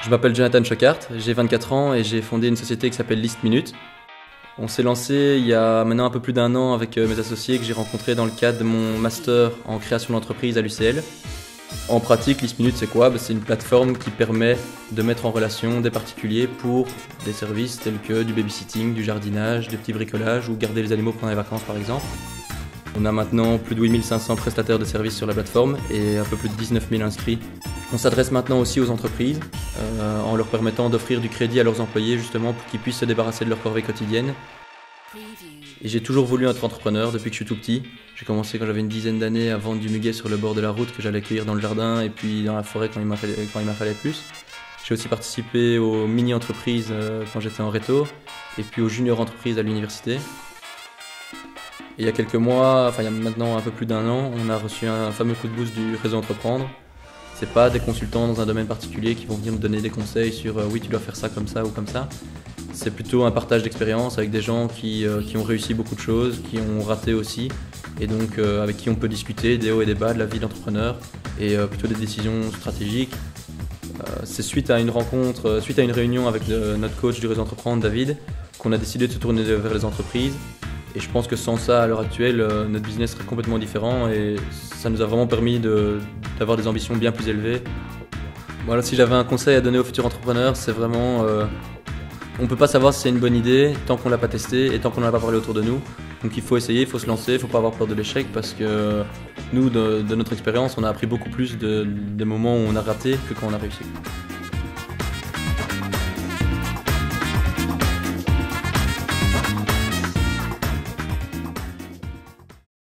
Je m'appelle Jonathan Chockart, j'ai 24 ans et j'ai fondé une société qui s'appelle List Minute. On s'est lancé il y a maintenant un peu plus d'un an avec mes associés que j'ai rencontrés dans le cadre de mon master en création d'entreprise à l'UCL. En pratique, List Minute c'est quoi? C'est une plateforme qui permet de mettre en relation des particuliers pour des services tels que du babysitting, du jardinage, des petits bricolages ou garder les animaux pendant les vacances par exemple. On a maintenant plus de 8500 prestataires de services sur la plateforme et un peu plus de 19 000 inscrits. On s'adresse maintenant aussi aux entreprises en leur permettant d'offrir du crédit à leurs employés justement pour qu'ils puissent se débarrasser de leur corvée quotidienne. Et j'ai toujours voulu être entrepreneur depuis que je suis tout petit. J'ai commencé quand j'avais une dizaine d'années à vendre du muguet sur le bord de la route que j'allais cueillir dans le jardin et puis dans la forêt quand il m'en fallait plus. J'ai aussi participé aux mini-entreprises quand j'étais en réto et puis aux junior entreprises à l'université. Et il y a quelques mois, enfin il y a maintenant un peu plus d'un an, on a reçu un fameux coup de boost du réseau Entreprendre. C'est pas des consultants dans un domaine particulier qui vont venir nous donner des conseils sur oui tu dois faire ça comme ça ou comme ça. C'est plutôt un partage d'expérience avec des gens qui ont réussi beaucoup de choses, qui ont raté aussi, et donc avec qui on peut discuter des hauts et des bas de la vie d'entrepreneur et plutôt des décisions stratégiques. C'est suite à une rencontre, suite à une réunion avec notre coach du réseau Entreprendre, David, qu'on a décidé de se tourner vers les entreprises. Et je pense que sans ça, à l'heure actuelle, notre business serait complètement différent et ça nous a vraiment permis d'avoir des ambitions bien plus élevées. Voilà, si j'avais un conseil à donner aux futurs entrepreneurs, c'est vraiment on ne peut pas savoir si c'est une bonne idée tant qu'on ne l'a pas testé et tant qu'on n'en a pas parlé autour de nous. Donc il faut essayer, il faut se lancer, il ne faut pas avoir peur de l'échec parce que nous, de notre expérience, on a appris beaucoup plus des moments où on a raté que quand on a réussi.